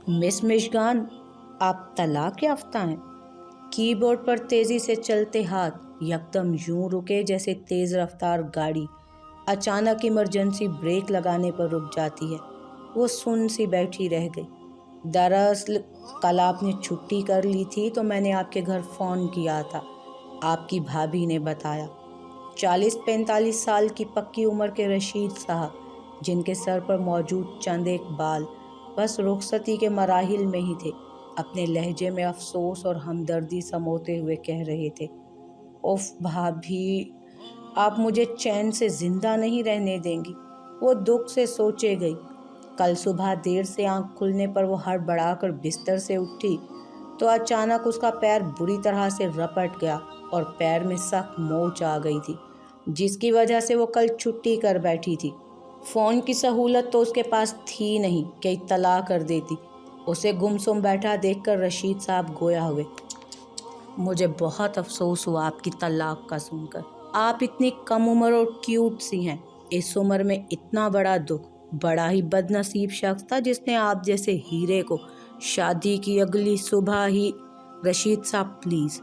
Miss मिशगान, आप तलाक याफ्ता हैं? कीबोर्ड पर तेजी से चलते हाथ यकदम यूं रुके जैसे तेज रफ्तार गाड़ी अचानक इमरजेंसी ब्रेक लगाने पर रुक जाती है। वो सुन सी बैठी रह गई। दरअसल कल आपने छुट्टी कर ली थी तो मैंने आपके घर फ़ोन किया था। आपकी भाभी ने बताया। 40-45 साल की पक्की उम्र के रशीद साहब, जिनके सर पर मौजूद चंद एक बाल बस रुखसती के मराहिल में ही थे, अपने लहजे में अफसोस और हमदर्दी समोते हुए कह रहे थे, उफ भाभी, आप मुझे चैन से जिंदा नहीं रहने देंगी। वो दुख से सोचे गई। कल सुबह देर से आंख खुलने पर वो हड़बड़ाकर बिस्तर से उठी तो अचानक उसका पैर बुरी तरह से रपट गया और पैर में सख्त मोच आ गई थी, जिसकी वजह से वो कल छुट्टी कर बैठी थी। फ़ोन की सहूलत तो उसके पास थी नहीं कि इत्तला कर देती। उसे गुमसुम बैठा देखकर रशीद साहब गोया हुए, मुझे बहुत अफसोस हुआ आपकी तलाक का सुनकर। आप इतनी कम उम्र और क्यूट सी हैं। इस उम्र में इतना बड़ा दुख। बड़ा ही बदनसीब शख्स था जिसने आप जैसे हीरे को शादी की अगली सुबह ही। रशीद साहब प्लीज़,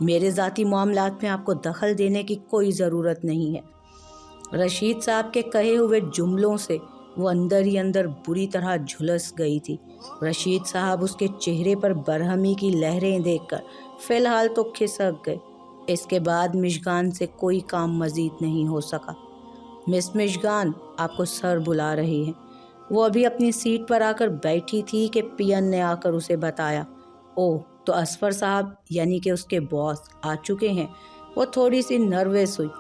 मेरे ज़ाती मामलात में आपको दखल देने की कोई ज़रूरत नहीं है। रशीद साहब के कहे हुए जुमलों से वो अंदर ही अंदर बुरी तरह झुलस गई थी। रशीद साहब उसके चेहरे पर बरहमी की लहरें देखकर फ़िलहाल तो खिसक गए। इसके बाद मिशगान से कोई काम मज़ीद नहीं हो सका। मिस मिशगान, आपको सर बुला रहे हैं। वो अभी अपनी सीट पर आकर बैठी थी कि पियन ने आकर उसे बताया, ओह तो असफर साहब यानी कि उसके बॉस आ चुके हैं। वो थोड़ी सी नर्वस हुई।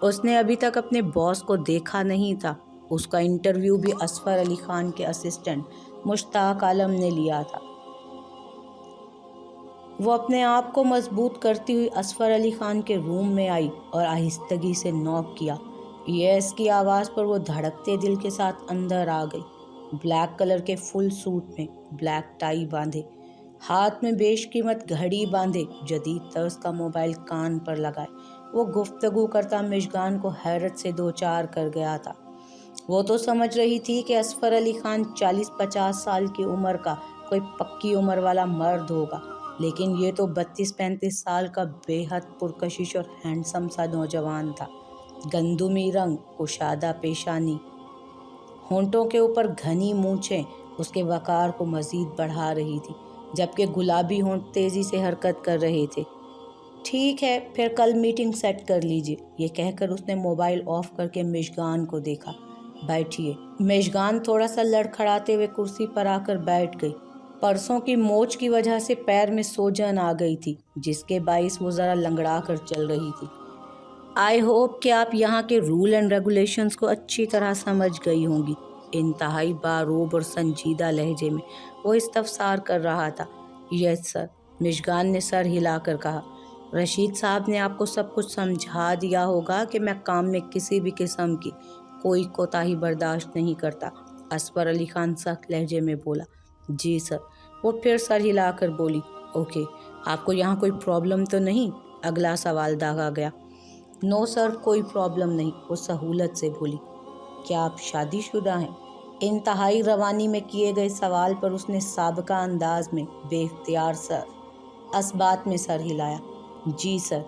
उसने अभी तक अपने बॉस को देखा नहीं था। उसका इंटरव्यू भी असफर अली खान के असिस्टेंट मुश्ताक आलम ने लिया था। वो अपने आप को मजबूत करती हुई असफर अली खान के रूम में आई और आहिस्तगी से नॉक किया। यस की आवाज़ पर वो धड़कते दिल के साथ अंदर आ गई। ब्लैक कलर के फुल सूट में, ब्लैक टाई बांधे, हाथ में बेशकीमत घड़ी बांधे, जदीद तर्ज का मोबाइल कान पर लगाए, वो गुफ्तगू करता मिशगान को हैरत से दो चार कर गया था। वो तो समझ रही थी कि असफर अली खान 40-50 साल की उम्र का कोई पक्की उम्र वाला मर्द होगा, लेकिन ये तो 32-35 साल का बेहद पुरकशिश और हैंडसम सा नौजवान था। गंदुमी रंग, कुशादा पेशानी, होंठों के ऊपर घनी मूंछें उसके वकार को मज़ीद बढ़ा रही थी, जबकि गुलाबी होंठ तेज़ी से हरकत कर रहे थे। ठीक है, फिर कल मीटिंग सेट कर लीजिए, ये कहकर उसने मोबाइल ऑफ करके मिशगान को देखा। बैठिए। मिशगान थोड़ा सा लड़खड़ाते हुए कुर्सी पर आकर बैठ गई। परसों की मोच की वजह से पैर में सोजन आ गई थी, जिसके बाइस वो ज़रा लंगड़ा कर चल रही थी। आई होप कि आप यहाँ के रूल एंड रेगुलेशंस को अच्छी तरह समझ गई होंगी। इंतहाई बारोब और संजीदा लहजे में वो इस्तफसार कर रहा था। यस सर, मिशगान ने सर हिलाकर कहा। रशीद साहब ने आपको सब कुछ समझा दिया होगा कि मैं काम में किसी भी किस्म की कोई कोताही बर्दाश्त नहीं करता। असफर अली खान सख्त लहजे में बोला। जी सर। वो फिर सर हिलाकर बोली, ओके, आपको यहाँ कोई प्रॉब्लम तो नहीं? अगला सवाल दागा गया। नो सर, कोई प्रॉब्लम नहीं, वो सहूलत से बोली। क्या आप शादीशुदा हैं? इंतहाई रवानी में किए गए सवाल पर उसने साबका अंदाज में बेख्तियार सर असबात में सर हिलाया। जी सर।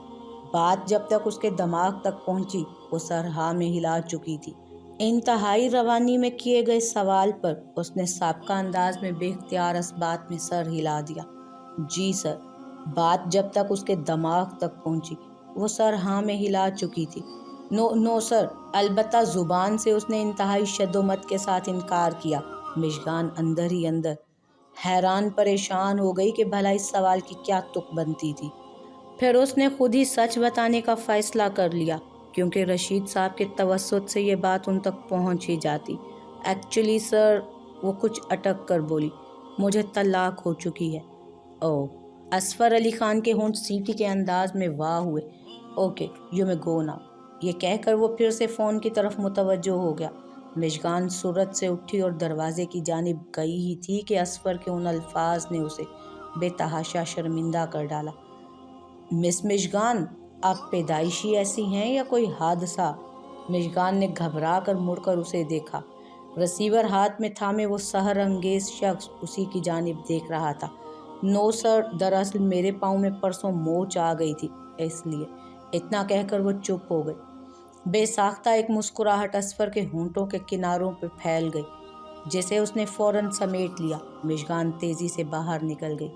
बात जब तक उसके दिमाग तक पहुंची वो सर हाँ में हिला चुकी थी। इंतहाई रवानी में किए गए सवाल पर उसने साबका अंदाज में बेख्तियार असबात में सर हिला दिया। जी सर। बात जब तक उसके दिमाग तक पहुंची वो सर हाँ में हिला चुकी थी। No no sir. अलबत्ता ज़ुबान से उसने इंतहाई शद्दोमत के साथ इनकार किया। मिशगान अंदर ही अंदर हैरान परेशान हो गई कि भला इस सवाल की क्या तुक बनती थी। फिर उसने खुद ही सच बताने का फ़ैसला कर लिया, क्योंकि रशीद साहब के तवस्सुत से ये बात उन तक पहुंच ही जाती। एक्चुअली सर, वो कुछ अटक कर बोली, मुझे तलाक हो चुकी है। ओह। असफर अली खान के होंठ सीटी के अंदाज में वाह हुए। Okay, you may go now, ये कहकर वो फिर से फ़ोन की तरफ मुतवज्जो हो गया। मिशगान सूरत से उठी और दरवाजे की जानिब गई ही थी कि असफर के उन अल्फाज ने उसे बेतहाशा शर्मिंदा कर डाला। मिस मिशगान, आप पैदाइशी ऐसी हैं या कोई हादसा? मिशगान ने घबरा कर मुड़कर उसे देखा। रिसीवर हाथ में थामे वो सहर अंगेज शख्स उसी की जानिब देख रहा था। नो सर, दरअसल मेरे पाँव में परसों मोच आ गई थी, इसलिए। इतना कहकर वो चुप हो गई। बेसाख्ता एक मुस्कुराहट असफर के होंठों के किनारों पर फैल गई, जिसे उसने फौरन समेट लिया। मिशगान तेजी से बाहर निकल गई।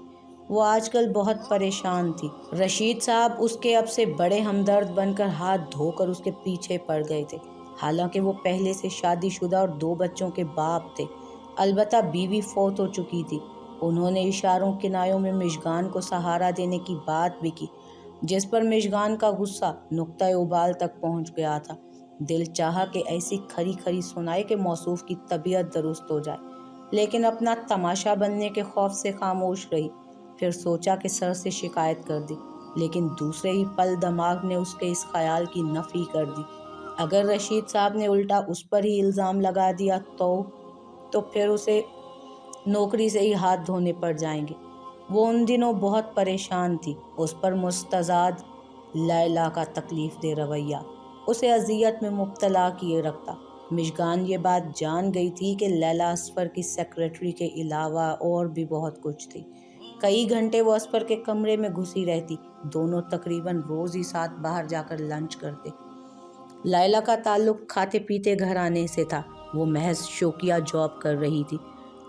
वो आजकल बहुत परेशान थी। रशीद साहब उसके अब से बड़े हमदर्द बनकर हाथ धोकर उसके पीछे पड़ गए थे। हालांकि वो पहले से शादीशुदा और 2 बच्चों के बाप थे। अलबत्ता बीवी फौत हो चुकी थी। उन्होंने इशारों किनायों में मिशगान को सहारा देने की बात भी की, जिस पर मिशगान का गुस्सा नुक्ता उबाल तक पहुंच गया था। दिल चाहा कि ऐसी खरी खरी सुनाई के मौसूफ की तबीयत दुरुस्त हो जाए, लेकिन अपना तमाशा बनने के खौफ से खामोश रही। फिर सोचा कि सर से शिकायत कर दी, लेकिन दूसरे ही पल दिमाग ने उसके इस ख्याल की नफी कर दी। अगर रशीद साहब ने उल्टा उस पर ही इल्ज़ाम लगा दिया तो फिर उसे नौकरी से ही हाथ धोने पड़ जाएंगे। वो उन दिनों बहुत परेशान थी। उस पर मुस्तज़ाद लैला का तकलीफ दे रवैया उसे अजियत में मुब्तला किए रखता। मिशगान ये बात जान गई थी कि लैला असफर की सेक्रेटरी के अलावा और भी बहुत कुछ थी। कई घंटे वो असफर के कमरे में घुसी रहती। दोनों तकरीबन रोज़ ही साथ बाहर जाकर लंच करते। लैला का ताल्लुक खाते पीते घराने से था। वो महज शौकिया जॉब कर रही थी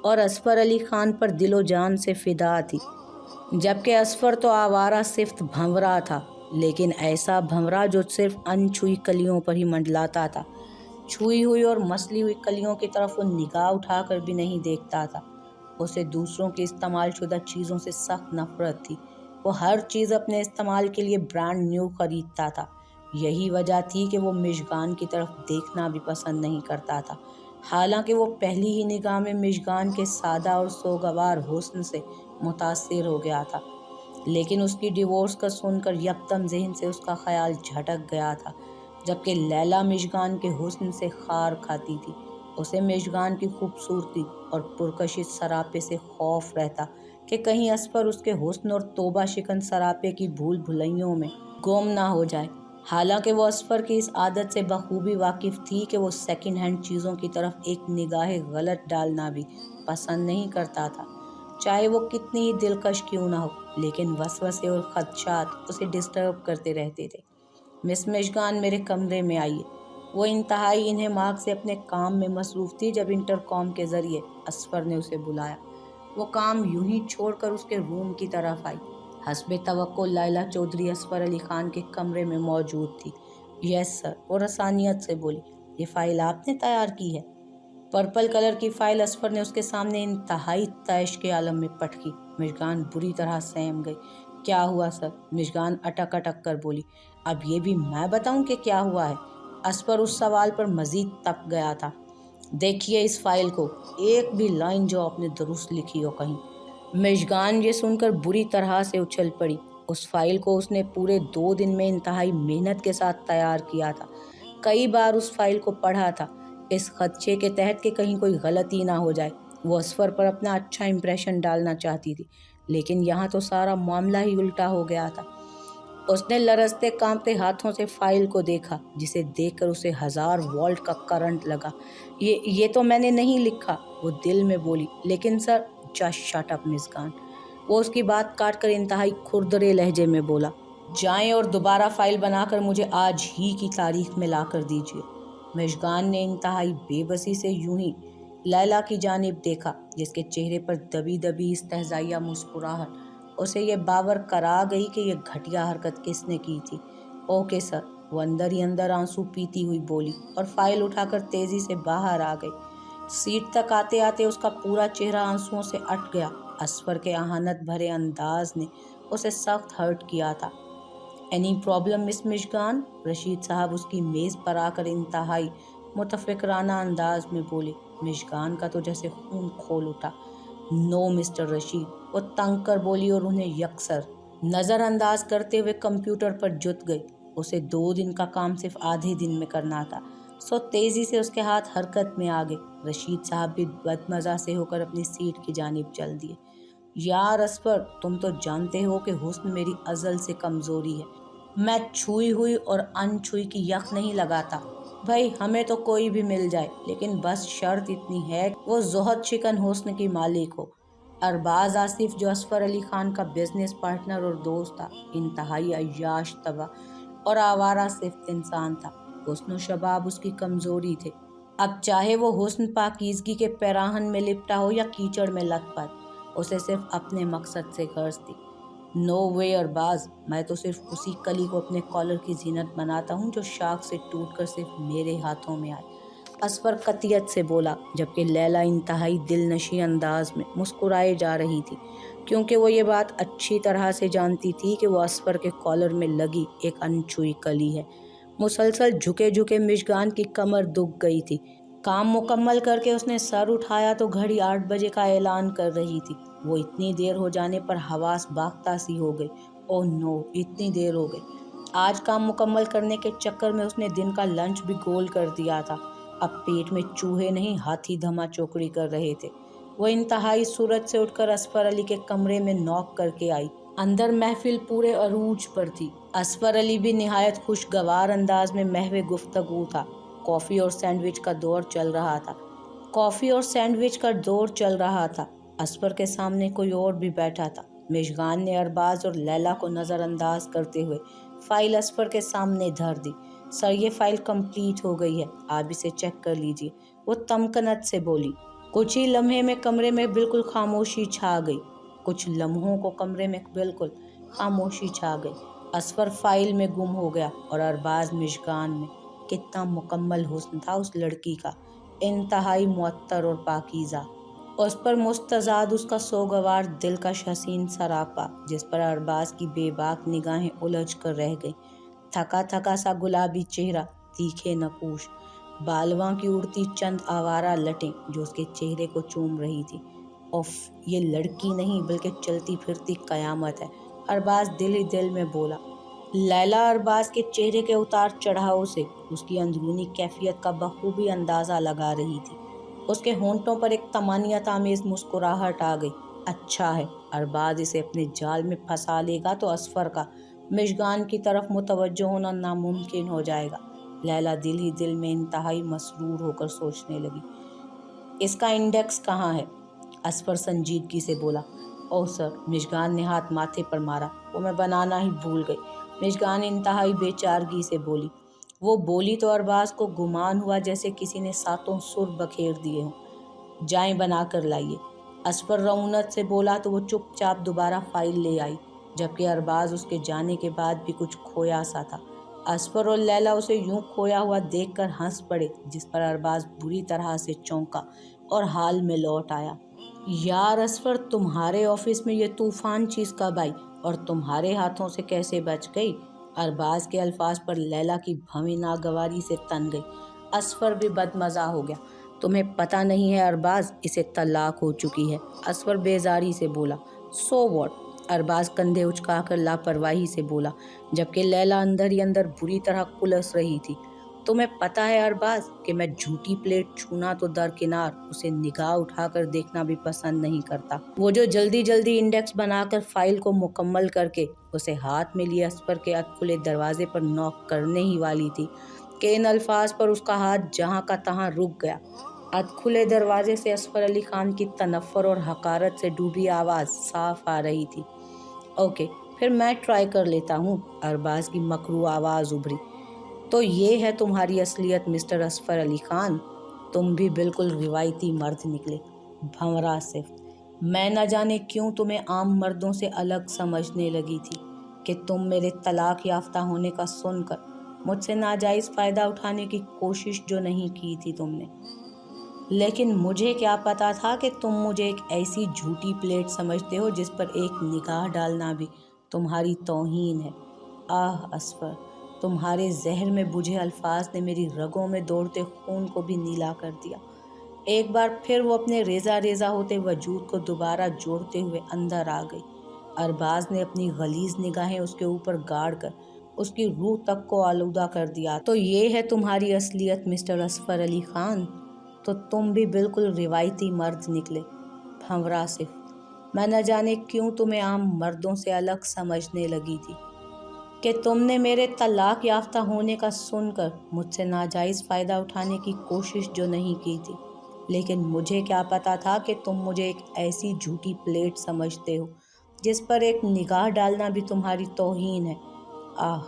और असफर अली खान पर दिलो जान से फिदा थी, जबकि असफर तो आवारा सिफ्त भंवरा था, लेकिन ऐसा भंवरा जो सिर्फ अनछुई कलियों पर ही मंडलाता था। छुई हुई और मसली हुई कलियों की तरफ वो निगाह उठाकर भी नहीं देखता था। उसे दूसरों की इस्तेमाल शुदा चीज़ों से सख्त नफरत थी। वो हर चीज़ अपने इस्तेमाल के लिए ब्रांड न्यू खरीदता था। यही वजह थी कि वो मिशगान की तरफ देखना भी पसंद नहीं करता था। हालांकि वो पहली ही निगाह में मिशगान के सादा और सोगवार हुस्न से मुतासिर हो गया था, लेकिन उसकी डिवोर्स का सुनकर यकदम जहन से उसका ख्याल झटक गया था। जबकि लैला मिशगान के हुस्न से खार खाती थी, उसे मिशगान की खूबसूरती और पुरकशिश सरापे से खौफ रहता कि कहीं असफर उसके हुस्न और तोबा शिकन सरापे की भूल भुलैयों में गुम ना हो जाए। हालांकि वो असफर की इस आदत से बखूबी वाकिफ थी कि वो सेकंड हैंड चीज़ों की तरफ एक निगाह गलत डालना भी पसंद नहीं करता था, चाहे वो कितनी ही दिलकश क्यों ना हो। लेकिन वसवसे और खदशात उसे डिस्टर्ब करते रहते थे। मिस मिशगान मेरे कमरे में आई। वो इंतहाई इन्हेमाक से अपने काम में मसरूफ़ थी जब इंटरकॉम के ज़रिए असफर ने उसे बुलाया। वो काम यूं ही छोड़कर उसके रूम की तरफ आई। हस्बे तवक्को लैला चौधरी असफर अली खान के कमरे में मौजूद थी। यस सर, वो रसानियत से बोली। ये फ़ाइल आपने तैयार की है? पर्पल कलर की फ़ाइल असफर ने उसके सामने इंतहाई तैश के आलम में पटकी। मिशगान बुरी तरह सहम गई। क्या हुआ सर? मिशगान अटक अटक कर बोली। अब ये भी मैं बताऊं कि क्या हुआ है? असफर उस सवाल पर मज़ीद तप गया था। देखिए इस फाइल को, एक भी लाइन जो आपने दुरुस्त लिखी हो कहीं। मिशगान ये सुनकर बुरी तरह से उछल पड़ी। उस फाइल को उसने पूरे 2 दिन में इंतहाई मेहनत के साथ तैयार किया था। कई बार उस फाइल को पढ़ा था, इस खदशे के तहत कि कहीं कोई गलती ना हो जाए। वो असफर पर अपना अच्छा इंप्रेशन डालना चाहती थी, लेकिन यहाँ तो सारा मामला ही उल्टा हो गया था। उसने लरजते कांपते हाथों से फाइल को देखा, जिसे देखकर उसे 1000 वोल्ट का करंट लगा। ये तो मैंने नहीं लिखा, वो दिल में बोली। लेकिन सर, जस्ट शट अप मिशगान, वो उसकी बात काटकर इंतहाई खुरदरे लहजे में बोला। जाएं और दोबारा फाइल बनाकर मुझे आज ही की तारीख में ला कर दीजिए। मिशगान ने इंतहाई बेबसी से यूं ही लैला की जानिब देखा, जिसके चेहरे पर दबी दबी इस्तेहज़ाइया मुस्कुराहट उसे ये बावर करा गई कि ये घटिया हरकत किसने की थी। ओके सर, वो अंदर ही अंदर आंसू पीती हुई बोली और फाइल उठाकर तेजी से बाहर आ गई। सीट तक आते आते उसका पूरा चेहरा आंसुओं से अट गया। असफर के आहानत भरे अंदाज ने उसे सख्त हर्ट किया था। एनी प्रॉब्लम मिस मिशगान? रशीद साहब उसकी मेज़ पर आकर इंतहाई मुतफिकराना अंदाज में बोले। मिशगान का तो जैसे खून खोल उठा। नो मिस्टर रशीद, वो तंग कर बोली और उन्हें यकसर नज़रअंदाज करते हुए कंप्यूटर पर जुट गई। उसे 2 दिन का काम सिर्फ आधे दिन में करना था, सो तेज़ी से उसके हाथ हरकत में आ गए। रशीद साहब भी बदमज़ा से होकर अपनी सीट की जानिब चल दिए। यार असफर, तुम तो जानते हो कि हुस्न मेरी अज़ल से कमज़ोरी है। मैं छुई हुई और अनछुई की यक नहीं लगाता। भाई हमें तो कोई भी मिल जाए, लेकिन बस शर्त इतनी है कि वो ज़ोहद चिकन हुस्न की मालिक हो। अरबाज आसिफ, जो असफर अली खान का बिजनेस पार्टनर और दोस्त था, इंतहाई अय्याश तवा और आवारा सिर्फ इंसान था। हुस्न शबाब उसकी कमजोरी थे। अब चाहे वो हुस्न पाकीज़गी के पैराहन में लिपटा हो या कीचड़ में लथपथ, उसे सिर्फ अपने मकसद से गर्ज थी। नो वे अरबाज, मैं तो सिर्फ उसी कली को अपने कॉलर की जीनत बनाता हूँ जो शाख से टूटकर सिर्फ मेरे हाथों में आए। असफर कतियत से बोला, जबकि लैला इंतहाई दिलनशी अंदाज में मुस्कुराए जा रही थी, क्योंकि वो ये बात अच्छी तरह से जानती थी कि वो असफर के कॉलर में लगी एक अनछुई कली है। मुसलसल झुके झुके मिशगान की कमर दुख गई थी। काम मुकम्मल करके उसने सर उठाया तो घड़ी 8 बजे का ऐलान कर रही थी। वो इतनी देर हो जाने पर हवास बाख्ता सी हो गई। ओह नो, इतनी देर हो गई। आज काम मुकम्मल करने के चक्कर में उसने दिन का लंच भी गोल कर दिया था। अब पेट में चूहे नहीं, हाथी धमा चौकड़ी कर रहे थे। वो इंतहाई सूरत से उठकर असफर अली के कमरे में नॉक करके आई। अंदर महफिल पूरे अरूज पर थी। असफर अली भी निहायत खुशगवार अंदाज में महवे गुफ्तगू था। कॉफ़ी और सैंडविच का दौर चल रहा था। असफर के सामने कोई और भी बैठा था। मिशगान ने अरबाज और लैला को नज़रअंदाज करते हुए फाइल असफर के सामने धर दी। सर, ये फाइल कंप्लीट हो गई है, आप इसे चेक कर लीजिए, वो तमकनत से बोली। कुछ ही लम्हे में कमरे में बिल्कुल खामोशी छा गई। कुछ लम्हों को कमरे में बिल्कुल खामोशी छा गई। असफर फाइल में गुम हो गया और अरबाज मिशगान में। कितना मुकम्मल हुस्न था उस लड़की का, इंतहाई मुअत्तर और पाकीज़ा। उस पर मुस्तज़ाद उसका सोगवार दिलकश हसीन सरापा, जिस पर अरबाज की बेबाक निगाहें उलझ कर रह गईं। थका थका सा गुलाबी चेहरा, तीखे नकूश बालवां की उड़ती चंद आवारा लटें जो उसके चेहरे को चूम रही थी। उफ, ये लड़की नहीं बल्कि चलती फिरती कयामत है, अरबाज दिल ही दिल में बोला। लैला अरबाज के चेहरे के उतार चढ़ाव से उसकी अंदरूनी कैफियत का बखूबी अंदाज़ा लगा रही थी। उसके होंठों पर एक तमानियत आमेज मुस्कुराहट आ गई। अच्छा है, अरबाज इसे अपने जाल में फंसा लेगा तो असफर का मिशगान की तरफ मुतवज्जो होना नामुमकिन हो जाएगा। लैला दिल ही दिल में इंतहाई मसरूर होकर सोचने लगी। इसका इंडेक्स कहाँ है? असफर संजीदगी से बोला। ओह सर, मिशगान ने हाथ माथे पर मारा, वो मैं बनाना ही भूल गई। मिशगान इंतहाई बेचारगी से बोली। वो बोली तो अरबाज को गुमान हुआ जैसे किसी ने सातों सुर बखेर दिए हों। जाएं बना कर लाइए। असफर रऊनत से बोला तो वो चुपचाप दोबारा फाइल ले आई, जबकि अरबाज उसके जाने के बाद भी कुछ खोया सा था। असफर और लैला उसे यूं खोया हुआ देखकर हंस पड़े, जिस पर अरबाज बुरी तरह से चौंका और हाल में लौट आया। यार असफर, तुम्हारे ऑफिस में ये तूफान चीज कब आई और तुम्हारे हाथों से कैसे बच गई? अरबाज के अल्फाज पर लैला की भवें नागवारी से तन गई। असफर भी बदमज़ा हो गया। तुम्हें पता नहीं है अरबाज, इसे तलाक हो चुकी है, असफर बेजारी से बोला। So what? अरबाज कंधे उचकाकर लापरवाही से बोला, जबकि लैला अंदर ही अंदर बुरी तरह कुलस रही थी। तुम्हें पता है अरबाज कि मैं झूठी प्लेट छूना तो दरकिनार, उसे निगाह उठाकर देखना भी पसंद नहीं करता। वो जो जल्दी जल्दी इंडेक्स बनाकर फाइल को मुकम्मल करके उसे हाथ में लिए असफर के अधखुले दरवाजे पर नॉक करने ही वाली थी कि इन अल्फाज पर उसका हाथ जहाँ का तहाँ रुक गया। अधखुले दरवाजे से असफर अली खान की तनफ्फर और हकारत से डूबी आवाज़ साफ आ रही थी। ओके, फिर मैं ट्राई कर लेता हूँ, अरबाज की मकरू आवाज़ उभरी। तो ये है तुम्हारी असलियत मिस्टर असफर अली खान, तुम भी बिल्कुल रिवायती मर्द निकले, भंवरा सिर्फ। मैं न जाने क्यों तुम्हें आम मर्दों से अलग समझने लगी थी कि तुम मेरे तलाक याफ्ता होने का सुनकर मुझसे नाजायज़ फ़ायदा उठाने की कोशिश जो नहीं की थी तुमने। लेकिन मुझे क्या पता था कि तुम मुझे एक ऐसी झूठी प्लेट समझते हो जिस पर एक निगाह डालना भी तुम्हारी तौहीन है। आह असफर, तुम्हारे जहर में बुझे अल्फाज ने मेरी रगों में दौड़ते खून को भी नीला कर दिया। एक बार फिर वो अपने रेजा रेजा होते वजूद को दोबारा जोड़ते हुए अंदर आ गई। अरबाज ने अपनी गलीज निगाहें उसके ऊपर गाड़ कर उसकी रूह तक को आलूदा कर दिया। तो ये है तुम्हारी असलियत मिस्टर असफर अली खान, तो तुम भी बिल्कुल रिवायती मर्द निकले, भंवरा सिर्फ। मैं न जाने क्यों तुम्हें आम मर्दों से अलग समझने लगी थी। کہ तुमने मेरे तलाक याफ्ता होने का सुनकर मुझसे नाजायज़ फ़ायदा उठाने की कोशिश जो नहीं की थी, लेकिन मुझे क्या पता था कि तुम मुझे एक ऐसी झूठी प्लेट समझते हो जिस पर एक निगाह डालना भी तुम्हारी तौहीन है। आह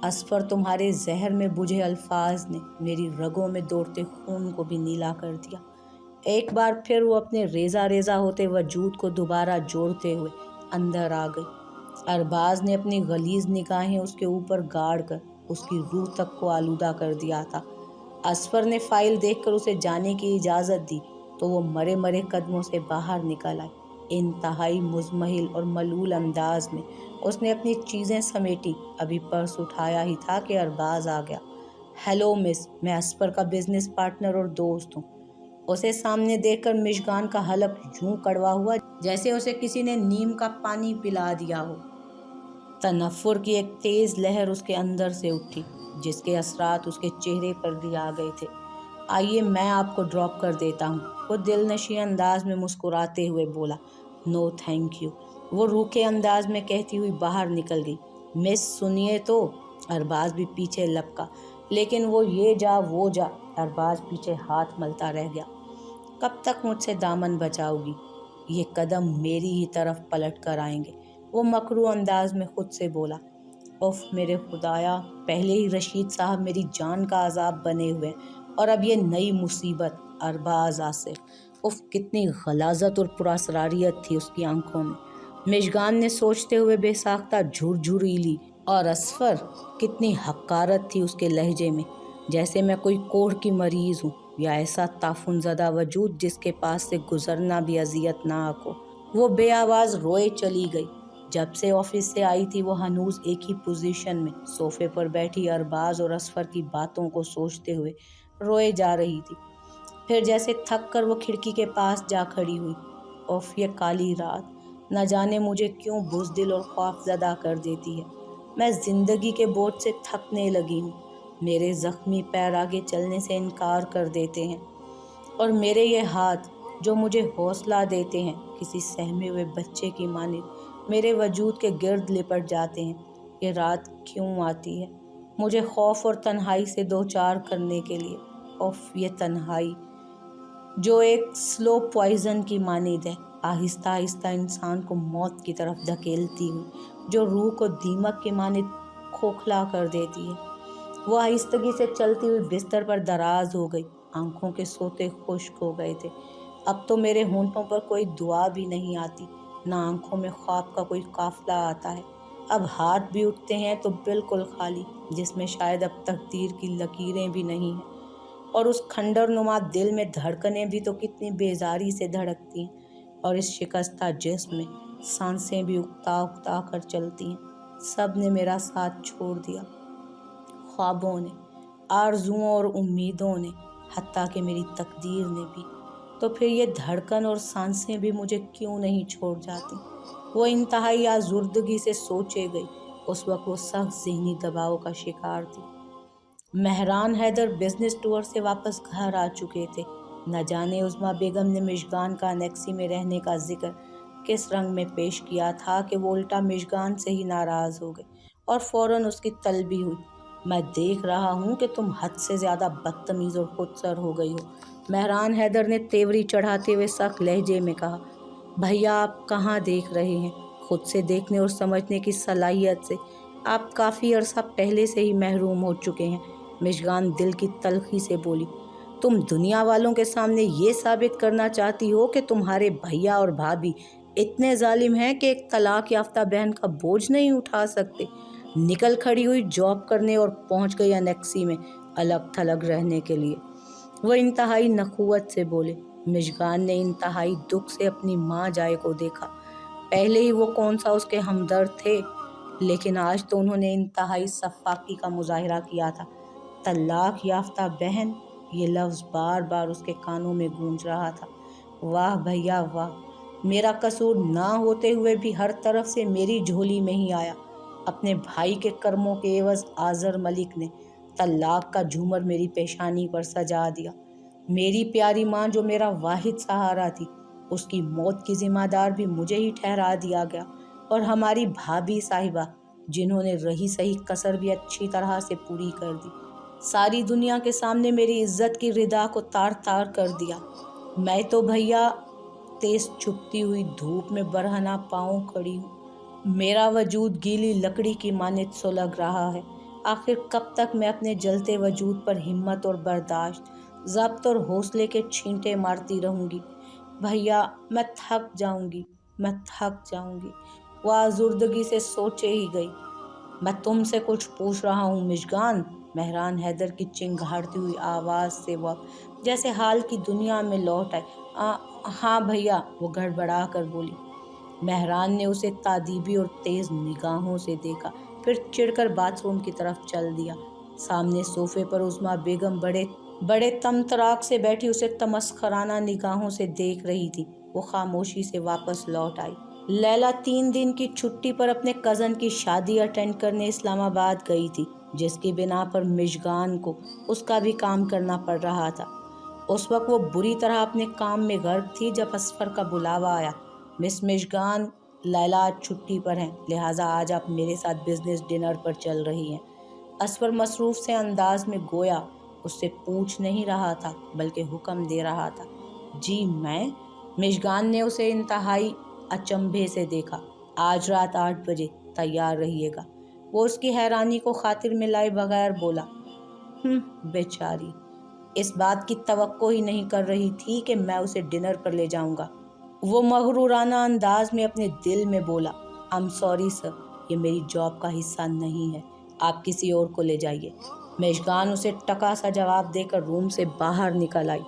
असफर, तुम्हारे जहर में बुझे अल्फाज ने मेरी रगों में दौड़ते खून को भी नीला कर दिया। एक बार फिर वो अपने रेजा रेजा होते वजूद को दोबारा जोड़ते हुए अंदर आ गई। अरबाज ने अपनी गलीज निगाहें उसके ऊपर गाड़ कर उसकी रूह तक को आलूदा कर दिया था। असफर ने फाइल देखकर उसे जाने की इजाज़त दी तो वो मरे मरे कदमों से बाहर निकल आई। इंतहाई मुज़महिल और मलूल अंदाज में उसने अपनी चीज़ें समेटी। अभी पर्स उठाया ही था कि अरबाज आ गया। हेलो मिस, मैं असफर का बिजनेस पार्टनर और दोस्त हूँ। उसे सामने देखकर मिशगान का हलक यूं कड़वा हुआ जैसे उसे किसी ने नीम का पानी पिला दिया हो। तनफ्फुर की एक तेज़ लहर उसके अंदर से उठी जिसके असरात उसके चेहरे पर भी आ गए थे। आइए मैं आपको ड्रॉप कर देता हूँ, वो दिलनशी अंदाज में मुस्कुराते हुए बोला। नो थैंक यू, वो रूखे अंदाज में कहती हुई बाहर निकल गई। मिस सुनिए तो, अरबाज भी पीछे लपका, लेकिन वो ये जा वो जा। अरबाज पीछे हाथ मलता रह गया। कब तक मुझसे दामन बचाओगी? ये कदम मेरी ही तरफ पलट कर आएंगे, वो मकरू अंदाज में खुद से बोला। उफ मेरे खुदाया, पहले ही रशीद साहब मेरी जान का अजाब बने हुए और अब ये नई मुसीबत। अरबाज आसिफ। उफ कितनी गलाजत और पुरअसरारियत थी उसकी आंखों में। मिशगान ने सोचते हुए बेसाख्ता झुरझुरी ली। और असफर, कितनी हकारत थी उसके लहजे में, जैसे मैं कोई कोढ़ की मरीज हूँ या ऐसा ताफुन ज़दा वजूद जिसके पास से गुजरना भी अजियतनाक हो। वो बेआवाज़ रोए चली गई। जब से ऑफिस से आई थी वो हनूज एक ही पोजीशन में सोफे पर बैठी अरबाज और असफर की बातों को सोचते हुए रोए जा रही थी। फिर जैसे थक कर वो खिड़की के पास जा खड़ी हुई। उफ ये काली रात न जाने मुझे क्यों बुज़दिल और खौफज़दा कर देती है। मैं ज़िंदगी के बोझ से थकने लगी हूँ। मेरे ज़ख्मी पैर आगे चलने से इनकार कर देते हैं और मेरे ये हाथ जो मुझे हौसला देते हैं किसी सहमे हुए बच्चे की मानिंद मेरे वजूद के गिर्द लिपट जाते हैं। ये रात क्यों आती है मुझे खौफ और तन्हाई से दो चार करने के लिए? उफ ये तन्हाई जो एक स्लो पॉइजन की मानिंद है, आहिस्ता आहिस्ता इंसान को मौत की तरफ धकेलती हुई, जो रूह को दीमक की मानिंद खोखला कर देती है। वो आहिस्तगी से चलती हुई बिस्तर पर दराज हो गई। आंखों के सोते खुश्क हो गए थे। अब तो मेरे होंठों पर कोई दुआ भी नहीं आती, ना आंखों में ख्वाब का कोई काफिला आता है। अब हाथ भी उठते हैं तो बिल्कुल खाली, जिसमें शायद अब तकदीर की लकीरें भी नहीं हैं। और उस खंडर नुमा दिल में धड़कनें भी तो कितनी बेजारी से धड़कती हैं, और इस शिकस्ता जिस्म में सांसें भी उकता उकता कर चलती हैं। सब ने मेरा साथ छोड़ दिया, ख्वाबों ने, आरजुओं और उम्मीदों ने, हत्ता कि मेरी तकदीर ने भी। तो फिर ये धड़कन और सांसें भी मुझे क्यों नहीं छोड़ जाती? वो इंतहाई आज़ुर्दगी से सोचे गई। उस वक्त वो सख्त ज़हनी दबाव का शिकार थी। मेहरान हैदर बिजनेस टूर से वापस घर आ चुके थे। न जाने उज़्मा बेगम ने मिशगान का अनेक्सी में रहने का जिक्र किस रंग में पेश किया था कि वो उल्टा मिशगान से ही नाराज़ हो गई और फ़ौरन उसकी तलबी हुई। मैं देख रहा हूँ कि तुम हद से ज़्यादा बदतमीज़ और खुदसर हो गई हो, मेहरान हैदर ने तेवरी चढ़ाते हुए सख्त लहजे में कहा। भैया आप कहाँ देख रहे हैं? खुद से देखने और समझने की सलाहियत से आप काफ़ी अरसा पहले से ही महरूम हो चुके हैं। मिशगान दिल की तलखी से बोली। तुम दुनिया वालों के सामने ये साबित करना चाहती हो कि तुम्हारे भैया और भाभी इतने जालिम हैं कि एक तलाक याफ्ता बहन का बोझ नहीं उठा सकते। निकल खड़ी हुई जॉब करने और पहुंच गई अनेक्सी में अलग थलग रहने के लिए। वह इंतहाई नखुवत से बोले। मिशगान ने इंतहाई दुख से अपनी माँ जाए को देखा। पहले ही वो कौन सा उसके हमदर्द थे, लेकिन आज तो उन्होंने इंतहाई सफाकी का मुजाहिरा किया था। तलाक याफ्ता बहन, ये लफ्ज़ बार बार उसके कानों में गूंज रहा था। वाह भैया वाह, मेरा कसूर ना होते हुए भी हर तरफ से मेरी झोली में ही आया। अपने भाई के कर्मों के एवज़ आज़र मलिक ने तलाक का झूमर मेरी पेशानी पर सजा दिया। मेरी प्यारी माँ जो मेरा वाहिद सहारा थी, उसकी मौत की जिम्मेदार भी मुझे ही ठहरा दिया गया। और हमारी भाभी साहिबा جنہوں نے رہی صحیح کسر بھی اچھی طرح سے پوری کر دی، ساری دنیا کے سامنے میری عزت کی ردا کو تار تار کر دیا۔ میں تو بھیا تیز چھپتی ہوئی دھوپ میں برہنہ پاؤں کھڑی ہوں، میرا وجود گیلی لکڑی کی مانند سلگ رہا ہے۔ آخر کب تک میں اپنے جلتے وجود پر ہمت اور برداشت، ضبط اور حوصلے کے چھینٹے مارتی رہوں گی؟ بھیا میں تھک جاؤں گی، میں تھک جاؤں گی۔ وہ آزردگی سے سوچے ہی گئی۔ میں تم سے کچھ پوچھ رہا ہوں مژگان، مہران حیدر کی چنگھاڑتی ہوئی آواز سے وہ جیسے حال کی دنیا میں لوٹ آئے۔ ہاں بھیا، وہ گڑبڑا کر بولی۔ مہران نے اسے تادیبی اور تیز نگاہوں سے دیکھا، پھر چڑھ کر باتھ روم کی طرف چل دیا۔ سامنے صوفے پر عظمیٰ بیگم بڑے طمطراق سے بیٹھی اسے تمسخرانہ نگاہوں سے دیکھ رہی تھی۔ وہ خاموشی سے واپس لوٹ آئی۔ لیلا 3 دن کی چھٹی پر اپنے کزن کی شادی اٹینڈ کرنے اسلام آباد گئی تھی، جس کی بنا پر مژگان کو اس کا بھی کام کرنا پڑ رہا تھا۔ اس وقت وہ بری طرح اپنے کام میں غرق تھی جب اسفر کا بلاوا آیا۔ مس مژگان، لیلا آج چھٹی پر ہیں، لہٰذا آج آپ میرے ساتھ بزنس ڈنر پر چل رہی ہیں۔ اسفر مصروف سے انداز میں گویا اس سے پوچھ نہیں رہا تھا بلکہ حکم دے رہا تھا۔ جی میں؟ مژگان نے اسے انتہائی اچنبھے سے دیکھا۔ آج رات 8 بجے تیار رہیے گا، وہ اس کی حیرانی کو خاطر میں لائے بغیر بولا۔ بیچاری، اس بات کی توقع ہی نہیں کر رہی تھی کہ میں اسے ڈنر پر لے جاؤں گا۔ وہ مغرورانہ انداز میں اپنے دل میں بولا۔ I'm sorry sir، یہ میری جاب کا حصہ نہیں ہے، آپ کسی اور کو لے جائیے۔ مژگان اسے ٹکا سا جواب دے کر روم سے باہر نکل آئی۔